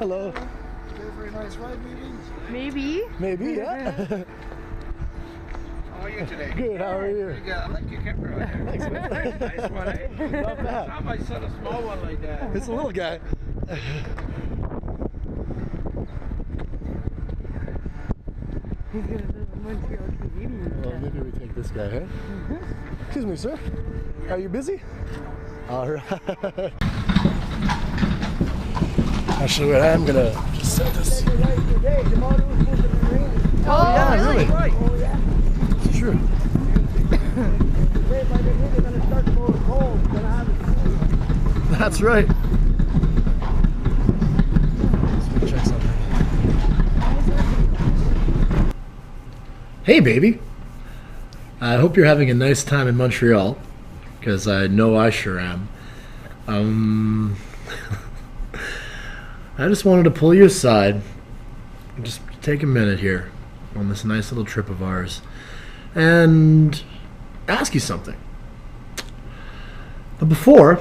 Hello. Very nice ride, Maybe. Maybe, yeah. How are you today? Good, how are you? Good. I like your camera right there. Thanks, man. Nice one, eh? Not bad. I might set a small one like that. It's a little guy. He's gonna live in Montreal Canadian. Well, maybe we take this guy, huh? Excuse me, sir. Are you busy? All right. Actually, what I'm gonna just set this. Oh, Yeah, really? Right. It's true. That's right. Let's go check something. Hey, baby. I hope you're having a nice time in Montreal, because I know I sure am. I just wanted to pull you aside and just take a minute here on this nice little trip of ours and ask you something. But before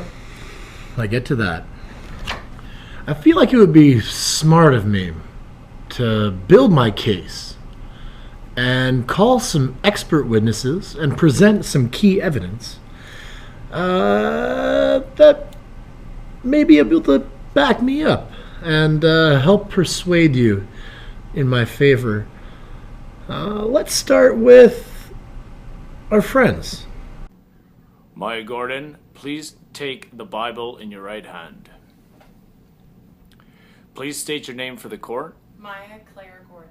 I get to that, I feel like it would be smart of me to build my case and call some expert witnesses and present some key evidence that may be able to back me up and help persuade you in my favor. Let's start with our friends. Maya Gordon, please take the Bible in your right hand. Please state your name for the court. Maya Claire Gordon.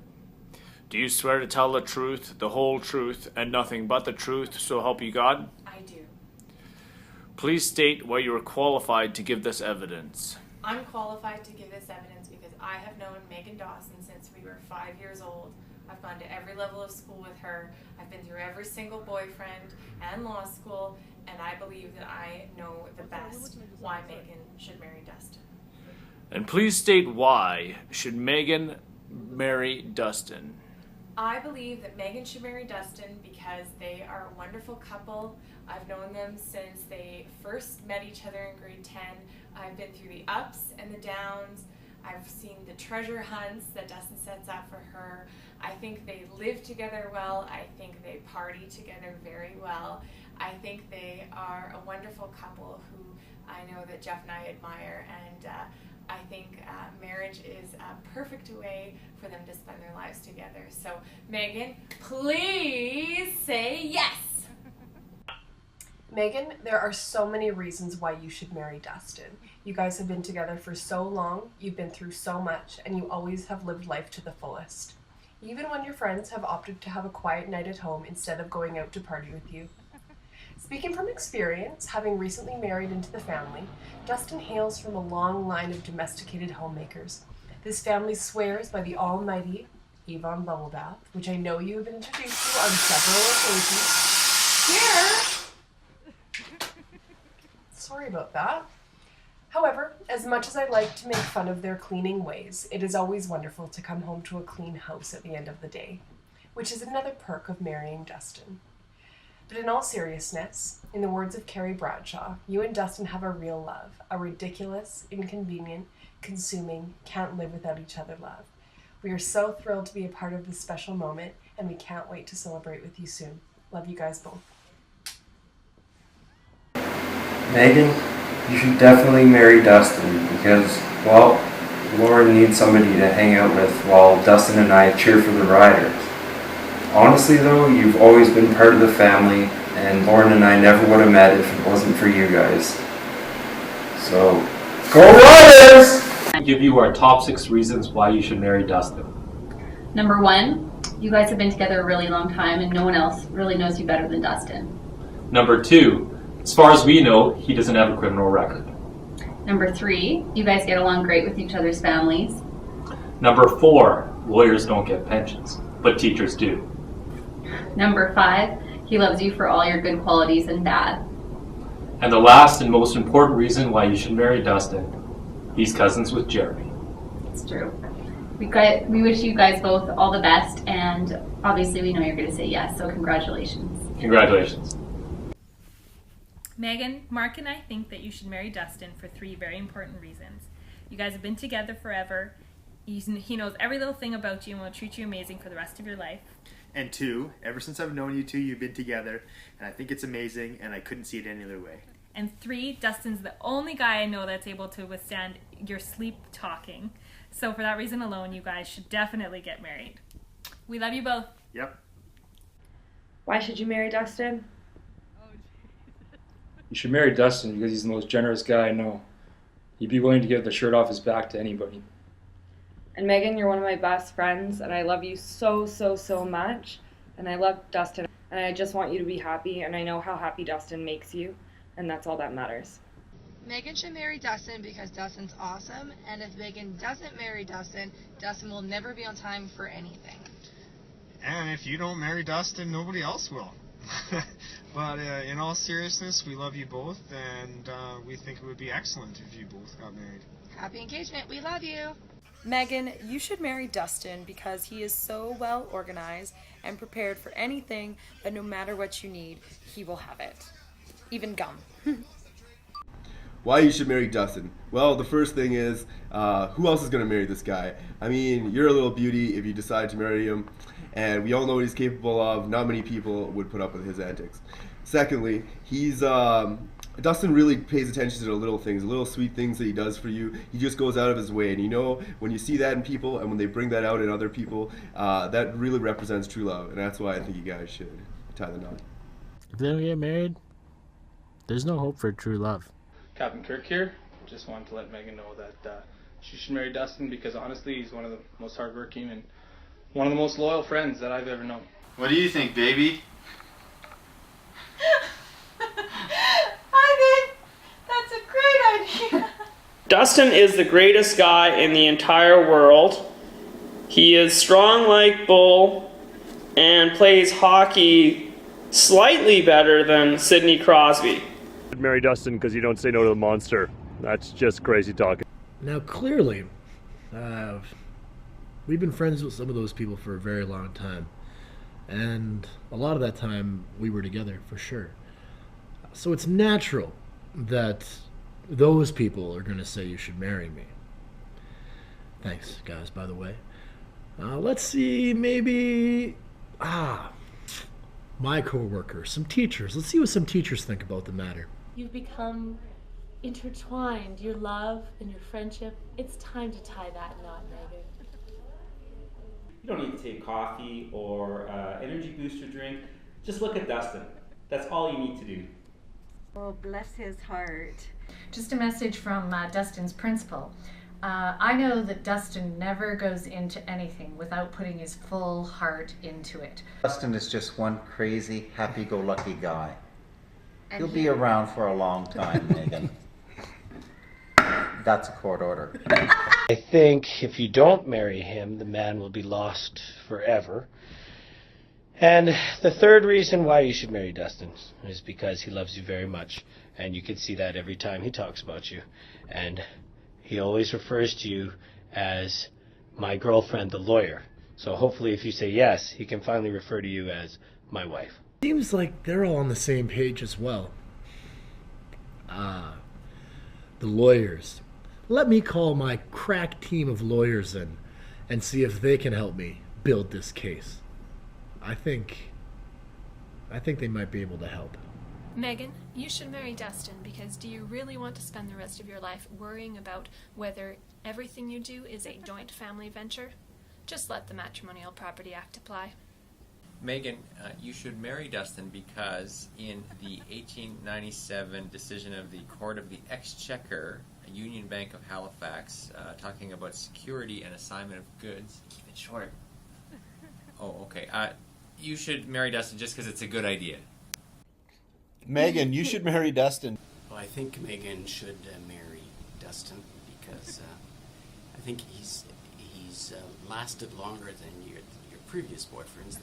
Do you swear to tell the truth, the whole truth, and nothing but the truth, so help you God? I do. Please state why you are qualified to give this evidence. I'm qualified to give this evidence because I have known Megan Dawson since we were 5 years old. I've gone to every level of school with her. I've been through every single boyfriend and law school, and I believe that I know the best why Megan should marry Dustin. And please state why should Megan marry Dustin. I believe that Megan should marry Dustin because they are a wonderful couple. I've known them since they first met each other in grade 10. I've been through the ups and the downs. I've seen the treasure hunts that Dustin sets out for her. I think they live together well. I think they party together very well. I think they are a wonderful couple who I know that Jeff and I admire, and I think marriage is a perfect way for them to spend their lives together. So, Megan, please say yes. Megan, there are so many reasons why you should marry Dustin. You guys have been together for so long, you've been through so much, and you always have lived life to the fullest. Even when your friends have opted to have a quiet night at home instead of going out to party with you. Speaking from experience, having recently married into the family, Dustin hails from a long line of domesticated homemakers. This family swears by the almighty Avon Bubble Bath, which I know you have been introduced to on several occasions. Here! Sorry about that. However, as much as I like to make fun of their cleaning ways, it is always wonderful to come home to a clean house at the end of the day, which is another perk of marrying Dustin. But in all seriousness, in the words of Carrie Bradshaw, you and Dustin have a real love, a ridiculous, inconvenient, consuming, can't live without each other love. We are so thrilled to be a part of this special moment, and we can't wait to celebrate with you soon. Love you guys both. Megan, you should definitely marry Dustin because, well, Lauren needs somebody to hang out with while Dustin and I cheer for the Riders. Honestly though, you've always been part of the family, and Lauren and I never would have met if it wasn't for you guys. So, go Riders! I'll give you our top 6 reasons why you should marry Dustin. Number 1, you guys have been together a really long time and no one else really knows you better than Dustin. Number 2, as far as we know, he doesn't have a criminal record. Number 3, you guys get along great with each other's families. Number 4, lawyers don't get pensions, but teachers do. Number 5, he loves you for all your good qualities and bad. And the last and most important reason why you should marry Dustin, he's cousins with Jeremy. It's true. We wish you guys both all the best, and obviously we know you're going to say yes, so congratulations. Congratulations. Megan, Mark and I think that you should marry Dustin for 3 very important reasons. You guys have been together forever. He knows every little thing about you and will treat you amazing for the rest of your life. And 2, ever since I've known you two, you've been together, and I think it's amazing, and I couldn't see it any other way. And 3, Dustin's the only guy I know that's able to withstand your sleep talking. So for that reason alone, you guys should definitely get married. We love you both. Yep. Why should you marry Dustin? You should marry Dustin because he's the most generous guy I know. He'd be willing to give the shirt off his back to anybody. And Megan, you're one of my best friends, and I love you so, so, so much. And I love Dustin, and I just want you to be happy, and I know how happy Dustin makes you, and that's all that matters. Megan should marry Dustin because Dustin's awesome, and if Megan doesn't marry Dustin, Dustin will never be on time for anything. And if you don't marry Dustin, nobody else will. But in all seriousness, we love you both, and we think it would be excellent if you both got married. Happy engagement. We love you. Megan, you should marry Dustin because he is so well organized and prepared for anything that no matter what you need, he will have it. Even gum. Why you should marry Dustin? Well, the first thing is, who else is going to marry this guy? I mean, you're a little beauty if you decide to marry him, and we all know what he's capable of. Not many people would put up with his antics. Secondly, Dustin really pays attention to the little things, the little sweet things that he does for you. He just goes out of his way, and you know, when you see that in people and when they bring that out in other people, that really represents true love, and that's why I think you guys should tie the knot. If they don't get married, there's no hope for true love. Captain Kirk here. Just wanted to let Megan know that she should marry Dustin because honestly he's one of the most hardworking and one of the most loyal friends that I've ever known. What do you think, baby? I think that's a great idea. Dustin is the greatest guy in the entire world. He is strong like bull and plays hockey slightly better than Sidney Crosby. Marry Dustin because you don't say no to the monster. That's just crazy talking. Now, clearly, we've been friends with some of those people for a very long time. And a lot of that time, we were together, for sure. So it's natural that those people are going to say you should marry me. Thanks, guys, by the way. Let's see, maybe... my coworkers, some teachers. Let's see what some teachers think about the matter. You've become intertwined, your love and your friendship. It's time to tie that knot, Megan. You don't need to take coffee or energy booster drink. Just look at Dustin. That's all you need to do. Oh, bless his heart. Just a message from Dustin's principal. I know that Dustin never goes into anything without putting his full heart into it. Dustin is just one crazy, happy-go-lucky guy. He'll be around for a long time, Megan. That's a court order. I think if you don't marry him, the man will be lost forever. And the third reason why you should marry Dustin is because he loves you very much. And you can see that every time he talks about you. And he always refers to you as my girlfriend, the lawyer. So hopefully if you say yes, he can finally refer to you as my wife. Seems like they're all on the same page as well. The lawyers. Let me call my crack team of lawyers in and see if they can help me build this case. I think they might be able to help. Megan, you should marry Dustin because do you really want to spend the rest of your life worrying about whether everything you do is a joint family venture? Just let the Matrimonial Property Act apply. Megan, you should marry Dustin because in the 1897 decision of the Court of the Exchequer, Union Bank of Halifax, talking about security and assignment of goods. Keep it short. Oh, okay. You should marry Dustin just because it's a good idea. Megan, you should marry Dustin. Well, I think Megan should marry Dustin because I think he's lasted longer than your previous boyfriends.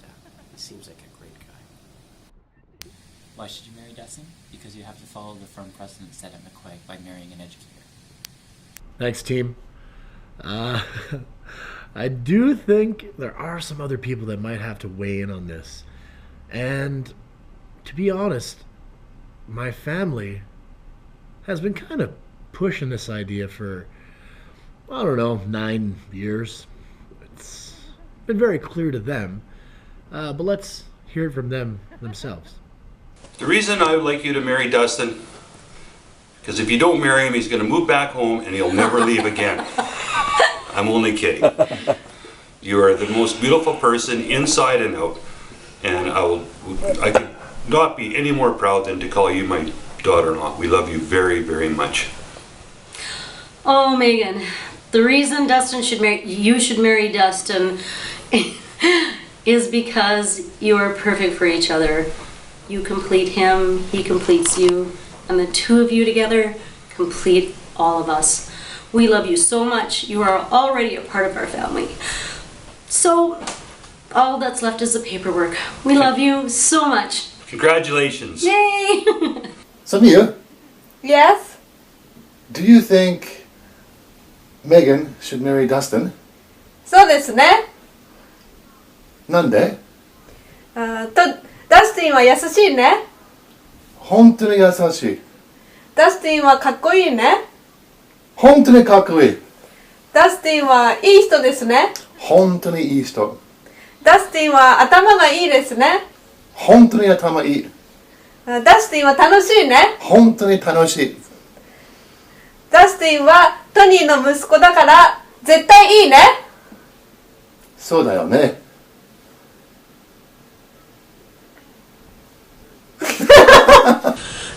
He seems like a great guy. Why should you marry Dustin? Because you have to follow the firm precedent set at McQuaig by marrying an educator. Thanks, team. I do think there are some other people that might have to weigh in on this. And to be honest, my family has been kind of pushing this idea for I don't know, 9 years. It's been very clear to them, but let's hear it from them themselves. The reason I would like you to marry Dustin, because if you don't marry him, he's going to move back home and he'll never leave again. I'm only kidding. You are the most beautiful person inside and out, and I could not be any more proud than to call you my daughter-in-law. We love you very, very much. Oh, Megan, the reason you should marry Dustin is because you are perfect for each other. You complete him, he completes you, and the two of you together complete all of us. We love you so much. You are already a part of our family. So, all that's left is the paperwork. We love you so much. Congratulations. Yay! Samia? Yes? Do you think Megan should marry Dustin? そうですね。なんで？ダスティンは優しいね。本当に優しい。ダスティンはかっこいいね。本当にかっこいい。ダスティンはいい人ですね。本当にいい人。ダスティンは頭がいいですね。本当に頭いい。ダスティンは楽しいね。本当に楽しい。ダスティンはトニーの息子だから絶対いいね。そうだよね。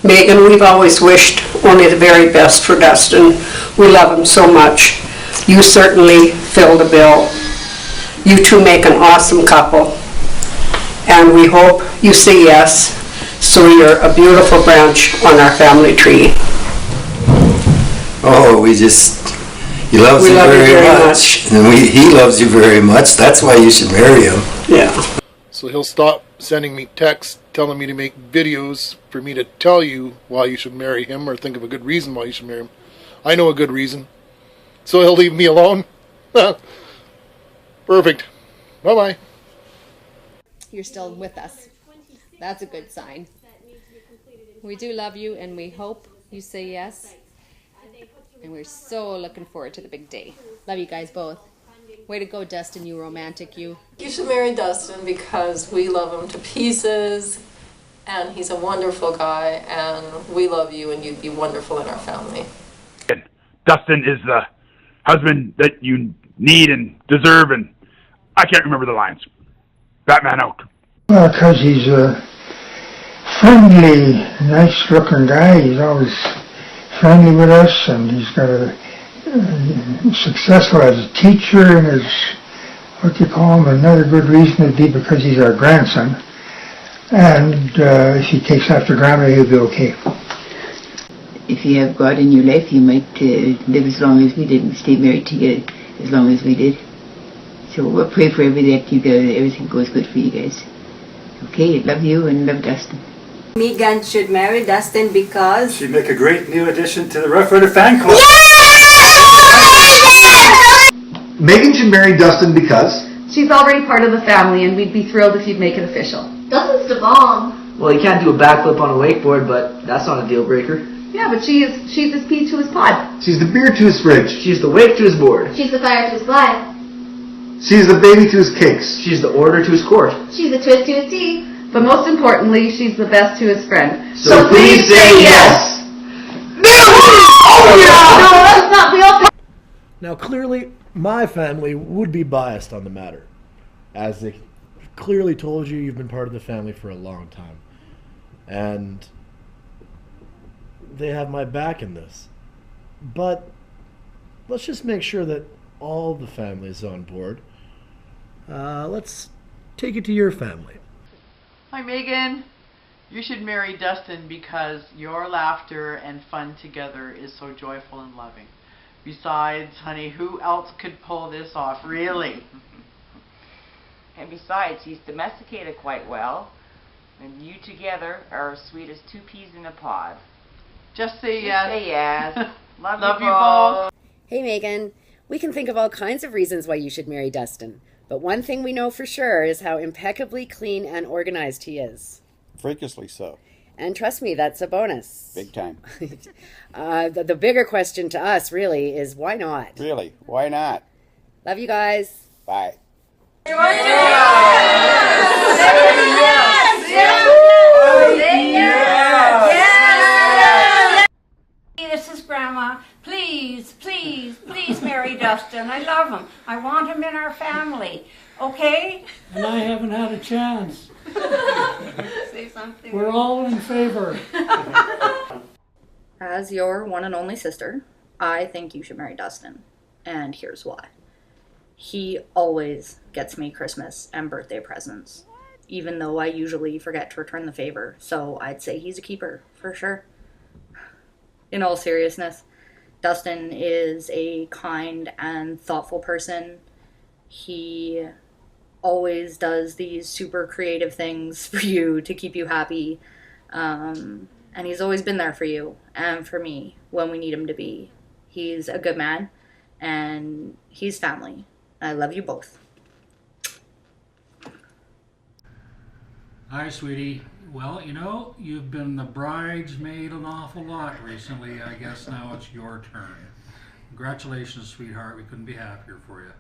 Megan, we've always wished only the very best for Dustin. We love him so much. You certainly fill the bill. You two make an awesome couple. And we hope you say yes, so you're a beautiful branch on our family tree. Oh, he loves you very much. And he loves you very much. That's why you should marry him. Yeah. So he'll stop sending me texts telling me to make videos for me to tell you why you should marry him or think of a good reason why you should marry him. I know a good reason. So he'll leave me alone? Perfect. Bye-bye. You're still with us. That's a good sign. We do love you and we hope you say yes. And we're so looking forward to the big day. Love you guys both. Way to go, Dustin, you romantic, you. You should marry Dustin because we love him to pieces, and he's a wonderful guy, and we love you, and you'd be wonderful in our family. Dustin is the husband that you need and deserve, and I can't remember the lines. Batman out. Well, because he's a friendly, nice-looking guy. He's always friendly with us, and he's got a successful as a teacher, and is what you call him. Another good reason would be because he's our grandson, and if he takes after grandma, he'll be okay. If you have God in your life, you might live as long as we did and stay married together as long as we did. So we'll pray for everything goes good for you guys. Okay, love you and love Dustin. Megan should marry Dustin because she'd make a great new addition to the Rough Rider fan club. Megan should marry Dustin because she's already part of the family, and we'd be thrilled if you'd make it official. Dustin's the bomb. Well, he can't do a backflip on a wakeboard, but that's not a deal breaker. Yeah, but she's his pea to his pod. She's the beer to his fridge. She's the wake to his board. She's the fire to his fly. She's the baby to his cakes. She's the order to his court. She's the twist to his tea. But most importantly, she's the best to his friend. So please say yes. No, that's not. We all. Now, clearly, my family would be biased on the matter, as they clearly told you you've been part of the family for a long time, and they have my back in this. But let's just make sure that all the family is on board. Let's take it to your family. Hi, Megan. You should marry Dustin because your laughter and fun together is so joyful and loving. Besides, honey, who else could pull this off, really? And besides, he's domesticated quite well, and you together are as sweet as two peas in a pod. Just say yes. Say yes. Love you both. Hey, Megan. We can think of all kinds of reasons why you should marry Dustin. But one thing we know for sure is how impeccably clean and organized he is. Freakishly so. And trust me, that's a bonus. Big time. The bigger question to us, really, is why not? Really? Why not? Love you guys. Bye. This is Grandma. Please, please, please marry Dustin. I love him. I want him in our family. Okay? And I haven't had a chance. Say something. We're all in favor. As your one and only sister, I think you should marry Dustin. And here's why. He always gets me Christmas and birthday presents, even though I usually forget to return the favor. So I'd say he's a keeper, for sure. In all seriousness, Dustin is a kind and thoughtful person. He always does these super creative things for you to keep you happy. And he's always been there for you and for me when we need him to be. He's a good man and he's family. I love you both. Hi, sweetie. Well, you know, you've been the bridesmaid an awful lot recently. I guess now it's your turn. Congratulations, sweetheart. We couldn't be happier for you.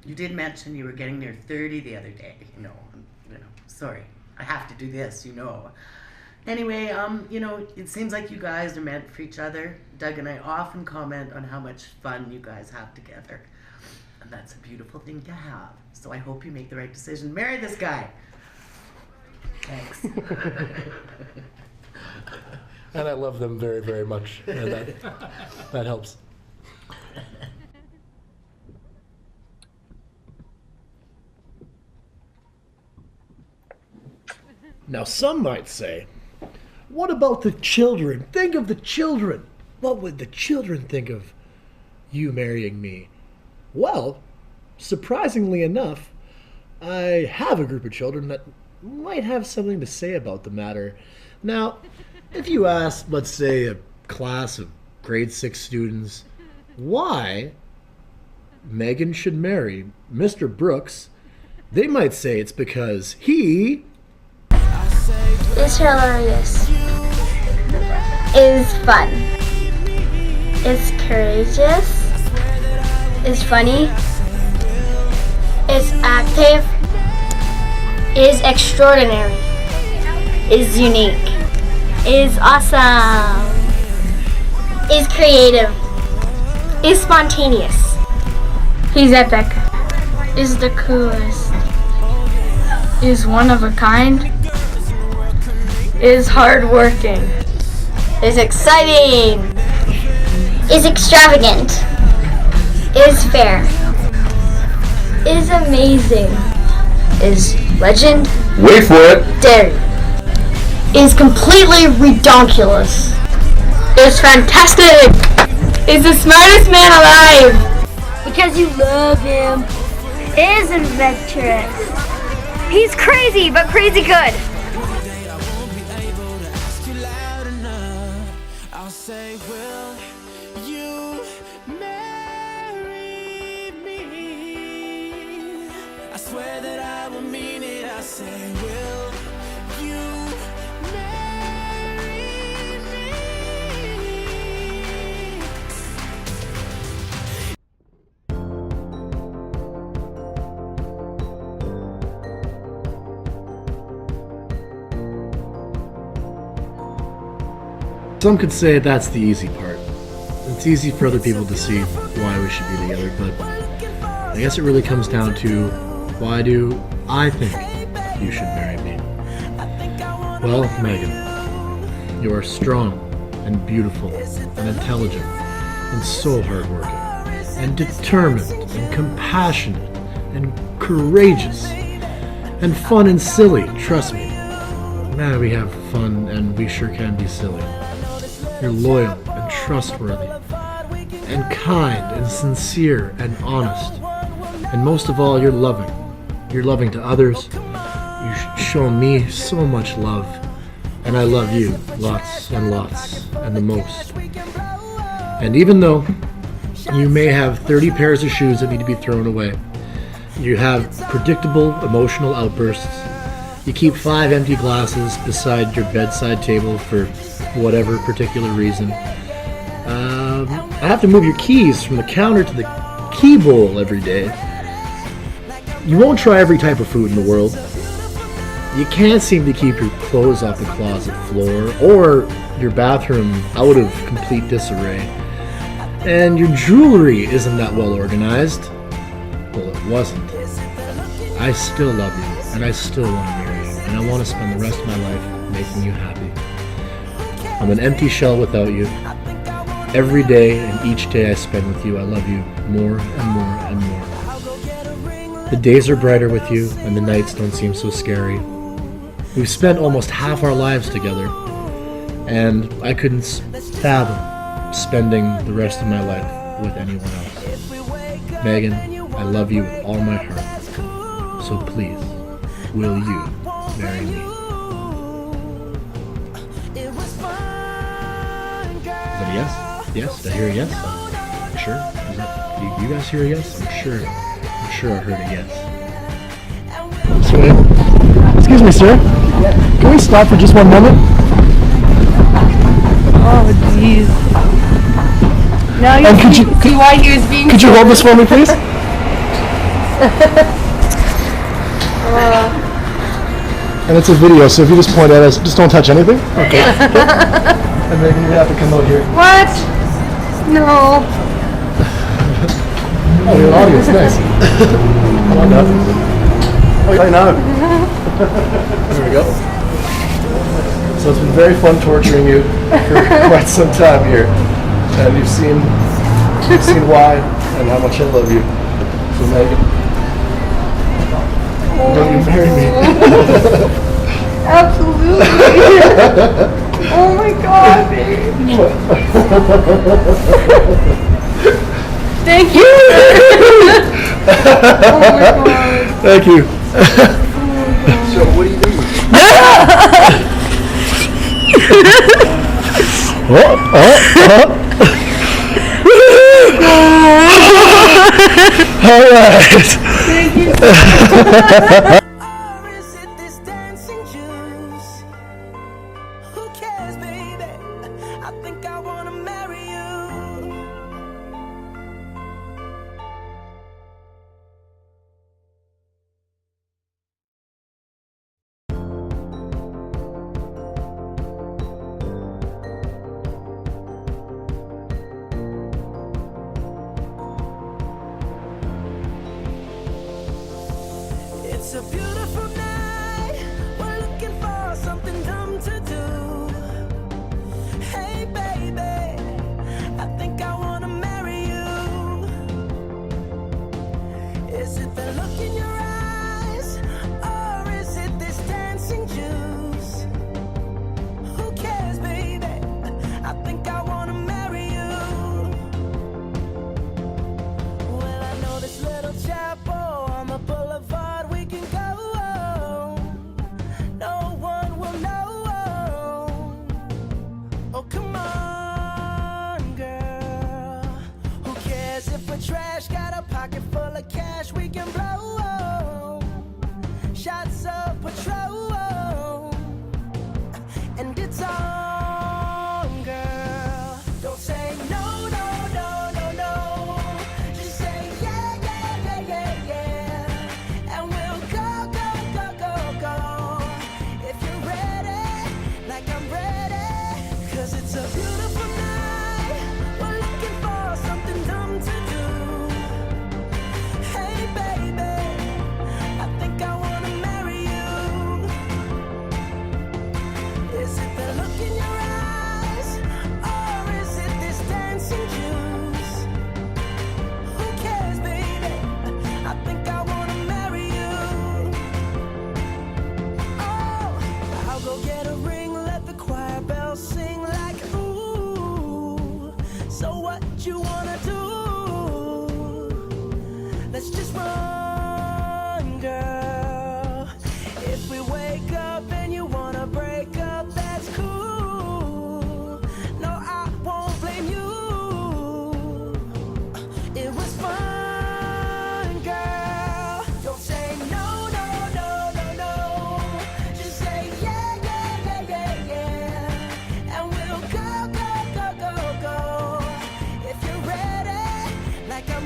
You did mention you were getting near 30 the other day. Sorry. I have to do this, Anyway, it seems like you guys are meant for each other. Doug and I often comment on how much fun you guys have together. And that's a beautiful thing to have. So I hope you make the right decision. Marry this guy. Thanks. And I love them very, very much. And that helps. Now, some might say, what about the children? Think of the children. What would the children think of you marrying me? Well, surprisingly enough, I have a group of children that might have something to say about the matter. Now, if you ask, let's say, a class of grade 6 students why Megan should marry Mr. Brooks, they might say it's because he is hilarious, is fun, is courageous, is funny, is active, is extraordinary, is unique, is awesome, is creative, is spontaneous, he's epic, is the coolest, is one of a kind, is hardworking, is exciting, is extravagant, is fair, is amazing, is legend, wait for it, daring, is completely redonkulous, is fantastic, is the smartest man alive, because you love him, is adventurous, he's crazy but crazy good. Some could say that's the easy part. It's easy for other people to see why we should be together, but I guess it really comes down to why do I think you should marry me? Well, Megan, you are strong and beautiful and intelligent and so hardworking and determined and compassionate and courageous and fun and silly, trust me. Man, we have fun and we sure can be silly. You're loyal and trustworthy and kind and sincere and honest. And most of all, you're loving. You're loving to others. You've shown me so much love. And I love you lots and lots and the most. And even though you may have 30 pairs of shoes that need to be thrown away, you have predictable emotional outbursts, You keep 5 empty glasses beside your bedside table for whatever particular reason. I have to move your keys from the counter to the key bowl every day. You won't try every type of food in the world. You can't seem to keep your clothes off the closet floor or your bathroom out of complete disarray. And your jewelry isn't that well organized. Well, it wasn't. I still love you, and I still want to marry you, and I want to spend the rest of my life making you happy. I'm an empty shell without you. Every day and each day I spend with you, I love you more and more and more. The days are brighter with you, and the nights don't seem so scary. We've spent almost half our lives together, and I couldn't fathom spending the rest of my life with anyone else. Megan, I love you with all my heart. So please, will you marry me? Is that a yes? Yes? Did I hear a yes? I'm sure? Is that, you guys hear a yes? I'm sure I heard a yes. Sweet. Excuse me, sir. Can we stop for just one moment? Oh, jeez. Now you see why he was being. Could you hold this for me, please? And it's a video, so if you just point at us, just don't touch anything. Okay. And Megan, you have to come out here. What? No. Oh, your audience, nice. Come on down. Oh, I know. There we go. So it's been very fun torturing you for quite some time here, and you've seen why and how much I love you. So Megan, will you marry me? Absolutely. Oh my God, babe. Thank you. Oh my God. Thank you. So what do you do? All right. Thank you so much. It's a beautiful night. We're looking for something dumb to do. Hey, baby, I think I wanna marry you. Is it the look in your eyes, or is it this dancing juice? Who cares, baby? I think I wanna marry you. Well, I know this little chapel on the boulevard we can go. No one will know. Oh, come on, girl. Who cares if we're trash? Got a pocket full of cash we can blow. Shots of Patrol. And it's on, girl. Don't say no, no, no, no, no. Just say yeah, yeah, yeah, yeah, yeah. And we'll go, go, go, go, go. If you're ready, like I'm ready. 'Cause it's a beautiful night. We're looking for something dumb to do. Hey, baby,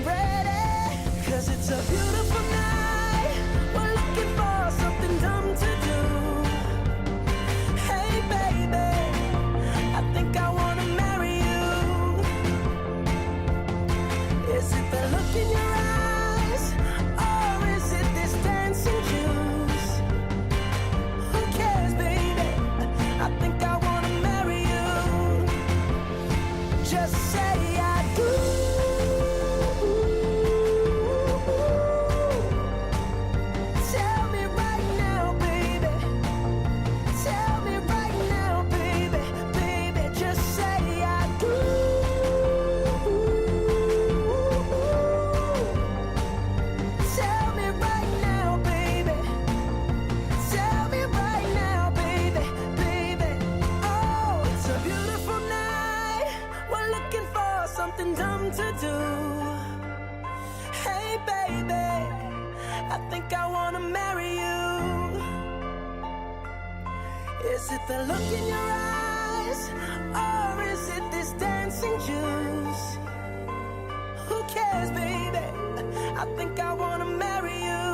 ready? 'Cause it's a beautiful night. We're looking for something dumb to do. Hey baby, I think I wanna marry you. Is it the look in your eyes, or is it this dancing juice? Who cares, baby? I think I wanna marry you. Just say I do. Tell me right now, baby. Tell me right now, baby. Baby, just say I do. Tell me right now, baby. Tell me right now, baby. Baby, oh, it's a beautiful night. We're looking for something dumb to do. Hey baby, I think I wanna marry you. Is it the look in your eyes, or is it this dancing juice? Who cares, baby? I think I wanna marry you.